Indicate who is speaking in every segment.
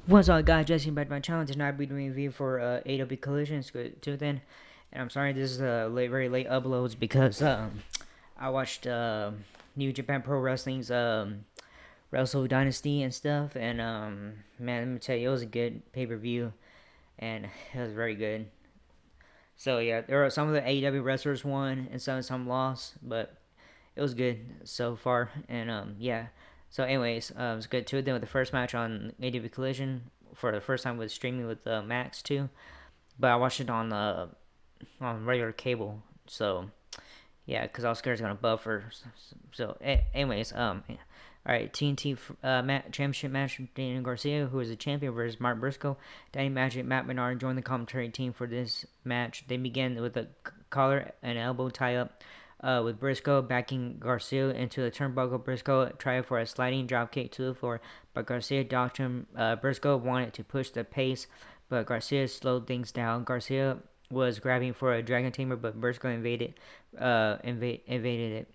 Speaker 1: What's up, guys? Jesse back to my channel. Tonight I'll be doing a review for Aew Collision. It's good too then. And I'm sorry this is very late uploads because I watched New Japan Pro Wrestling's Wrestle Dynasty and stuff. And man, let me tell you, it was a good pay-per-view and it was very good. So yeah, there are some of the AEW wrestlers won and some lost, but it was good so far. And yeah. So anyways, it was good too. Then with the first match on AEW Collision for the first time with streaming with Max too, but I watched it on regular cable. So yeah, because I was scared it's gonna buffer. So anyways, all right, TNT championship match: Daniel Garcia, who is the champion, versus Mark Briscoe. Danny Magic, Matt Menard joined the commentary team for this match. They began with a collar and elbow tie up. With Briscoe backing Garcia into the turnbuckle. Briscoe tried for a sliding dropkick to the floor, but Garcia dodged him. Briscoe wanted to push the pace, but Garcia slowed things down. Garcia was grabbing for a dragon tamer, but Briscoe invaded it.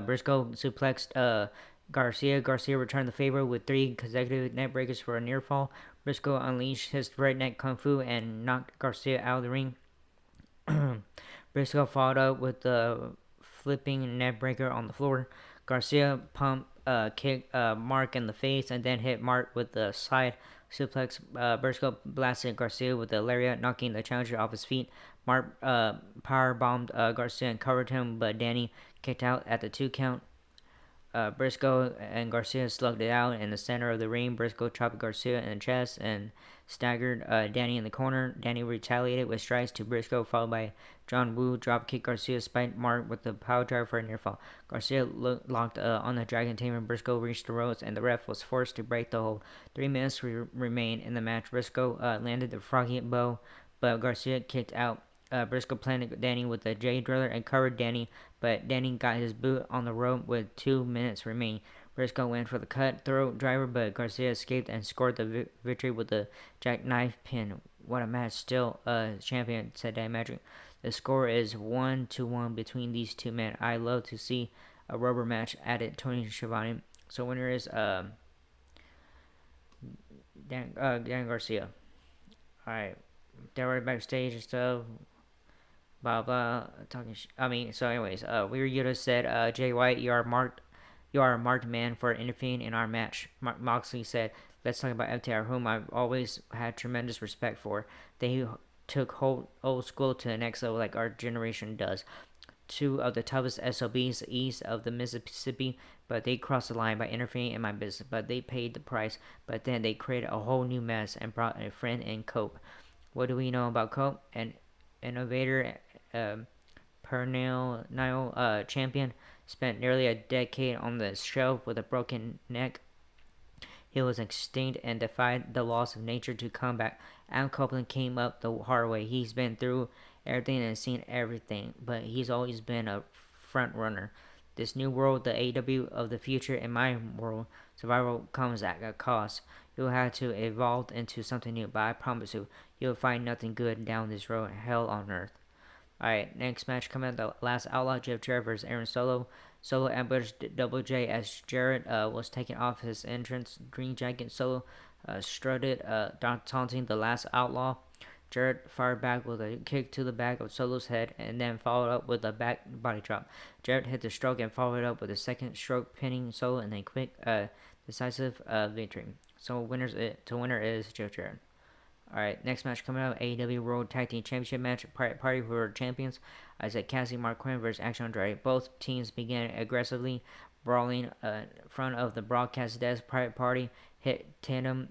Speaker 1: Briscoe suplexed Garcia. Garcia returned the favor with 3 consecutive neck breakers for a near fall. Briscoe unleashed his redneck kung fu and knocked Garcia out of the ring. Briscoe followed up with the flipping neck breaker on the floor. Garcia kicked Mark in the face and then hit Mark with the side suplex. Briscoe blasted Garcia with the lariat, knocking the challenger off his feet. Mark power bombed Garcia and covered him, but Danny kicked out at the 2 count. Briscoe and Garcia slugged it out in the center of the ring. Briscoe chopped Garcia in the chest and staggered Danny in the corner. Danny retaliated with strikes to Briscoe, followed by John Woo dropkick Garcia, spiked Mark with the power driver for a near fall. Garcia locked on the Dragon Tamer. Briscoe reached the ropes, and the ref was forced to break the hold. 3 minutes remained in the match. Briscoe landed the froggy bow, but Garcia kicked out. Briscoe planted Danny with a J driller and covered Danny, but Danny got his boot on the rope with 2 minutes remaining. Briscoe went for the cutthroat driver, but Garcia escaped and scored the victory with the jackknife pin. What a match! Still champion, said Dan Magic. The score is 1-1 between these two men. I love to see a rubber match, added Tony Schiavone. So winner is Dan Garcia. Alright, they were backstage and stuff. Blah blah. So anyways, Weird Yoda said, Jay White, you are a marked man for interfering in our match. Moxley said, let's talk about FTR, whom I've always had tremendous respect for. They took old school to the next level like our generation does. Two of the toughest SOBs east of the Mississippi, but they crossed the line by interfering in my business. But they paid the price. But then they created a whole new mess and brought a friend in Cope. What do we know about Cope? An innovator, perennial champion, spent nearly a decade on the shelf with a broken neck. He was extinct and defied the laws of nature to come back. Adam Copeland came up the hard way. He's been through everything and seen everything, but he's always been a front runner. This new world, the AW of the future, in my world, survival comes at a cost. You'll have to evolve into something new, but I promise you, you'll find nothing good down this road. Hell on earth. Alright, next match coming up, the last outlaw, Jeff Jarrett versus Aaron Solo. Solo ambushed Double J as Jarrett was taking off his entrance green jacket. Solo strutted, taunting the last outlaw. Jarrett fired back with a kick to the back of Solo's head and then followed up with a back body drop. Jarrett hit the stroke and followed up with a second stroke, pinning Solo in a quick, decisive victory. So winner is Jeff Jarrett. Alright, next match coming up, AEW World Tag Team Championship match, Private Party for champions. Isaac Cassidy, Mark Quinn versus Action Andretti. Both teams began aggressively brawling in front of the broadcast desk. Private Party hit tandem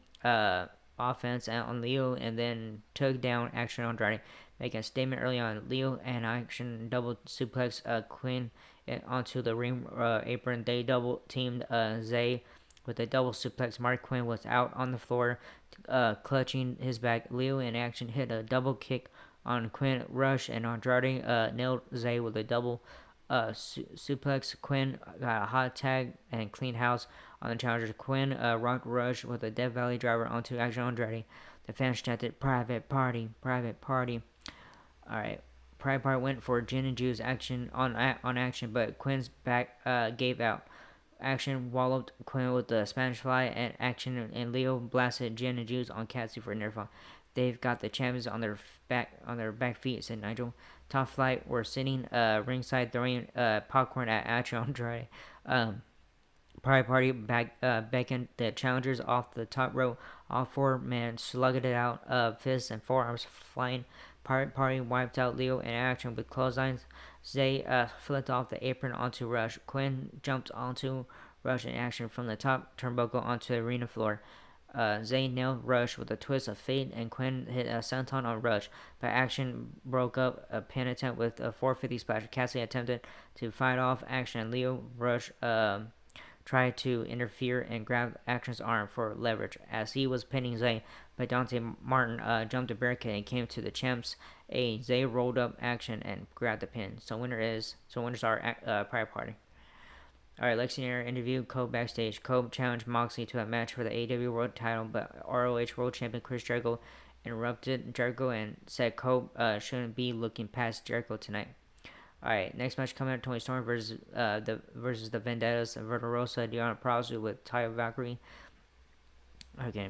Speaker 1: offense on Leo and then took down Action Andretti, making a statement early on. Leo and Action double suplex Quinn onto the ring apron. They double teamed Zay with a double suplex. Mark Quinn was out on the floor, clutching his back. Leo in Action hit a double kick on Quinn. Rush and Andrade nailed Zay with a double suplex. Quinn got a hot tag and clean house on the challenger. Quinn rocked Rush with a Death Valley driver onto Action Andrade. The fans chanted, "Private Party, Private Party." Alright. Private Party went for Gin and Juice action on action, but Quinn's back gave out. Action walloped Quinn with the Spanish Fly, and Action and Leo blasted Jin and Juice on Cassie for near fall. They've got the champions on their back feet, said Nigel. Top Flight were sitting ringside throwing popcorn at Action Andrade. Pride Party beckoned the challengers off the top rope. All four men slugged it out, fists and forearms flying. Pride Party wiped out Leo in action with clotheslines. Zay flipped off the apron onto Rush. Quinn jumped onto Rush in action from the top turnbuckle onto the arena floor. Zay nailed Rush with a twist of fate, and Quinn hit a senton on Rush. But Action broke up a pin attempt with a 450 splash. Cassie attempted to fight off Action, and Leo Rush tried to interfere and grabbed Action's arm for leverage as he was pinning Zay, but Dante Martin jumped the barricade and came to the champs. Zay rolled up Action and grabbed the pin. Winners are Pride Party. Alright, Lexi Nair interviewed Cope backstage. Cope challenged Moxley to a match for the AEW World title, but ROH World Champion Chris Jericho interrupted Jericho and said Cope shouldn't be looking past Jericho tonight. Alright, next match coming up, Tony Storm versus the Vendettas, Verderosa, Deanna Prazu with Taya Valkyrie. Okay.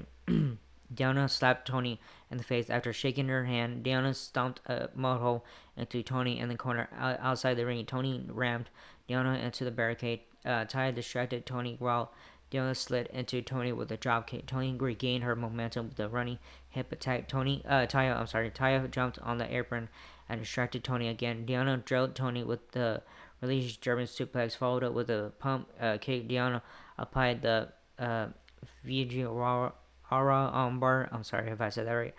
Speaker 1: Deanna slapped Tony in the face after shaking her hand. Deanna stomped a mud hole into Tony in the corner outside the ring. Tony rammed Deanna into the barricade. Taya distracted Tony while Deanna slid into Tony with a dropkick. Tony regained her momentum with a running hip attack. Taya jumped on the apron and distracted Tony again. Deanna drilled Tony with the released German suplex, followed up with a pump kick. Deanna applied the Vigiara armbar. I'm sorry if I said that right.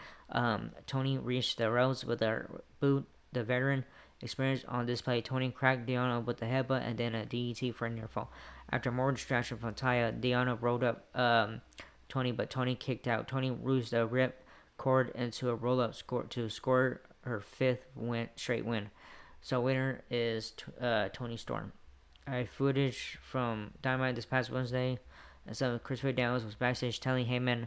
Speaker 1: Tony reached the ropes with a boot. The veteran experience on display. Tony cracked Deanna with the headbutt and then a DDT for a near fall. After more distraction from Taya, Deanna rolled up Tony, but Tony kicked out. Tony used a rip cord into a roll-up to score her fifth straight win. So winner is Tony Storm. Alright, footage from Dynamite this past Wednesday. And so Christopher Daniels was backstage telling Heyman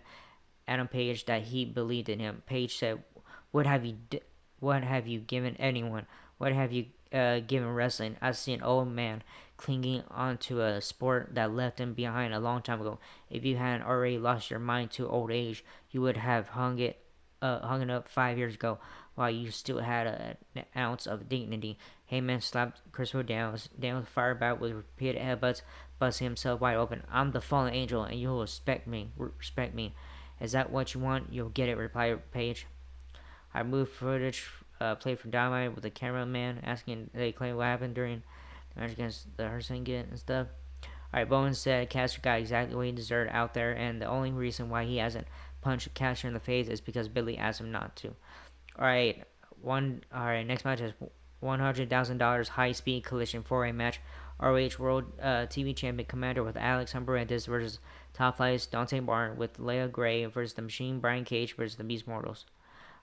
Speaker 1: Adam Page that he believed in him. Page said, What have you given anyone? What have you given wrestling? I see an old man clinging onto a sport that left him behind a long time ago. If you hadn't already lost your mind to old age, you would have hung it up 5 years ago while you still had an ounce of dignity. Heyman slapped Christopher Daniels. Daniels fired back with repeated headbutts, busting himself wide open. I'm the fallen angel, and you'll respect me. Respect me. Is that what you want? You'll get it, replied Page. I moved footage played from Dynamite with the cameraman asking they claim what happened during the match against the Hersingen and stuff. Alright, Bowen said Caster got exactly what he deserved out there, and the only reason why he hasn't punched Caster in the face is because Billy asked him not to. Alright, next match is $100,000 high-speed collision 4-way match. ROH World TV Champion Commander with Alex Humberlandis versus Top Flights Dante Martin with Leia Gray versus The Machine Brian Cage versus the Beast Mortals.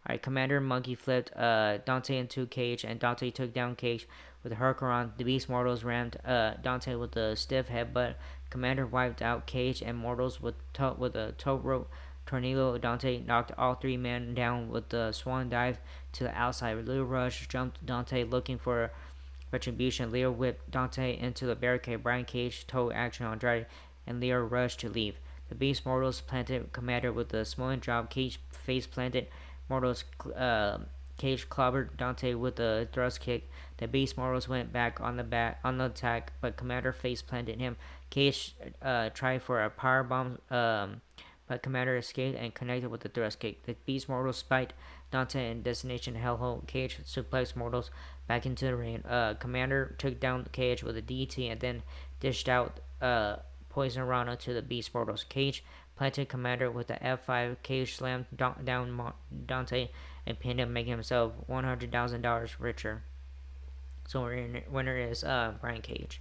Speaker 1: Alright, Commander Monkey flipped Dante into Cage, and Dante took down Cage with a Hurricane. The Beast Mortals rammed Dante with a stiff headbutt. Commander wiped out Cage and Mortals with a toe rope tornado. Dante knocked all three men down with the swan dive to the outside. Leo Rush jumped Dante looking for retribution. Leo whipped Dante into the barricade. Brian Cage told Action Andrade, and Leo rushed to leave. The Beast Mortals planted Commander with a smoking drop. Cage face planted Mortals. Cage clobbered Dante with a thrust kick. The Beast Mortals went back on the attack, but Commander face planted him. Cage tried for a power bomb, but Commander escaped and connected with the thrust kick. The Beast Mortals spiked Dante in Destination Hellhole. Cage suplexed Mortals back into the ring. Commander took down Cage with a DT and then dished out Poison Rana to the Beast Mortals. Cage planted Commander with the F5. Cage slammed down Dante and pinned him, making himself $100,000 richer. So winner is Brian Cage.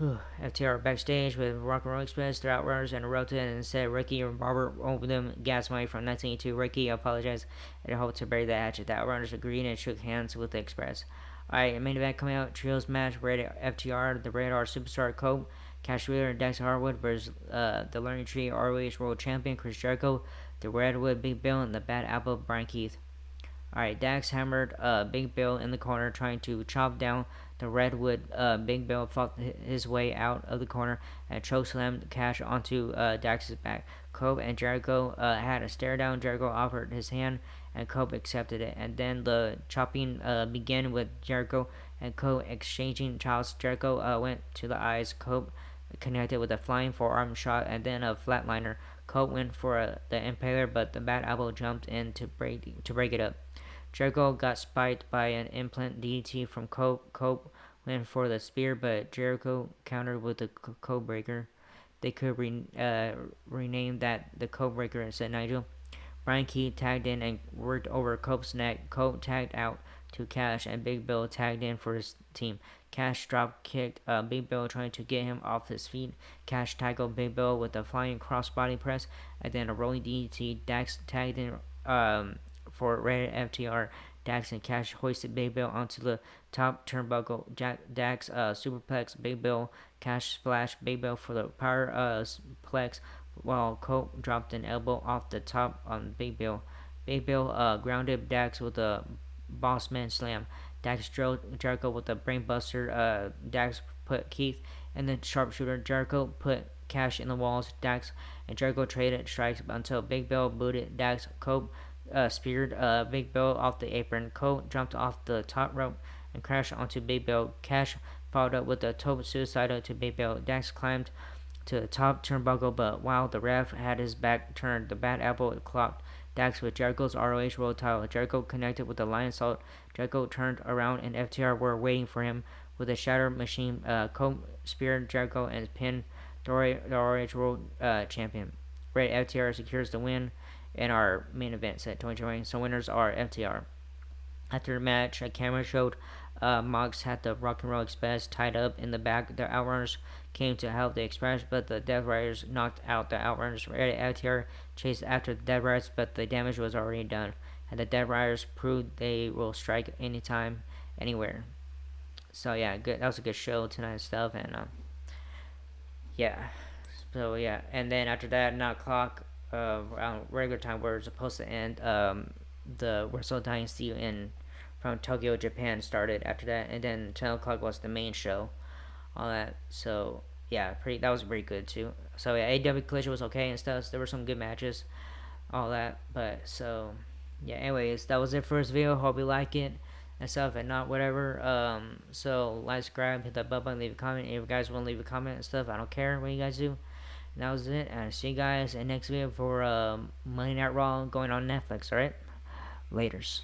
Speaker 1: FTR backstage with Rock and Roll Express. Their Outrunners interrupted and said Ricky and Robert owed them gas money from 1982. Ricky apologized and hoped to bury the hatchet. The Outrunners agreed and shook hands with the Express. Alright, main event coming out. Trios match. FTR, the Radar Superstar Cope, Cash Wheeler, and Dex Harwood versus the Learning Tree ROH World Champion Chris Jericho, the Redwood Big Bill, and the Bad Apple Brian Keith. Alright, Dax hammered Big Bill in the corner, trying to chop down the redwood. Big Bill fought his way out of the corner and chokeslammed Cash onto Dax's back. Cope and Jericho had a stare down. Jericho offered his hand, and Cope accepted it. And then the chopping began with Jericho and Cope exchanging chops. Jericho went to the eyes. Cope connected with a flying forearm shot and then a flatliner. Cope went for the impaler, but the Bad Apple jumped in to break it up. Jericho got spiked by an implant DDT from Cope. Cope went for the spear, but Jericho countered with the code breaker. They could rename that the code breaker, said Nigel. Brian Key tagged in and worked over Cope's neck. Cope tagged out to Cash, and Big Bill tagged in for his team. Cash drop kicked Big Bill, trying to get him off his feet. Cash tackled Big Bill with a flying crossbody press and then a rolling DDT. Dax tagged in for Red FTR. Dax and Cash hoisted Big Bill onto the top turnbuckle. Dax superplex Big Bill. Cash splashed Big Bill for the power plex, while Cope dropped an elbow off the top on Big Bill. Big Bill grounded Dax with a Bossman slam. Dax drilled Jericho with a brainbuster. Dax put Keith in the sharpshooter. Jericho put Cash in the walls. Dax and Jericho traded strikes until Big Bill booted Dax. Cope speared Big Bill off the apron. Cope jumped off the top rope and crashed onto Big Bill. Cash followed up with a toe suicide to Big Bill. Dax climbed to the top turnbuckle, but while the ref had his back turned, the Bad Apple clocked Dax with Jericho's ROH World title. Jericho connected with the Lion Salt. Jericho turned around, and FTR were waiting for him with a Shatter Machine. Cope speared Jericho and pinned the ROH World Champion. Red FTR secures the win in our main event set 2020. So winners are FTR. After the match, a camera showed Mox had the Rock and Roll Express tied up in the back. The Outrunners came to help the Express, but the Death Riders knocked out the Outrunners. FTR chased after the Death Riders, but the damage was already done. And the Death Riders proved they will strike anytime, anywhere. So yeah, good. That was a good show tonight and stuff. And yeah, so yeah. And then after that, 9 o'clock around regular time, we're supposed to end. The Wrestle Dynasty in from Tokyo, Japan started after that, and then 10 o'clock was the main show, all that. So yeah, that was pretty good too. So yeah, AEW Collision was okay and stuff. So there were some good matches, all that. But so yeah, anyways, that was it for this video. Hope you like it and stuff, and not whatever. So like, subscribe, hit that button, leave a comment. If you guys want to leave a comment and stuff, I don't care what you guys do. And that was it. And I'll see you guys in next video for Monday Night Raw going on Netflix. Alright, laters.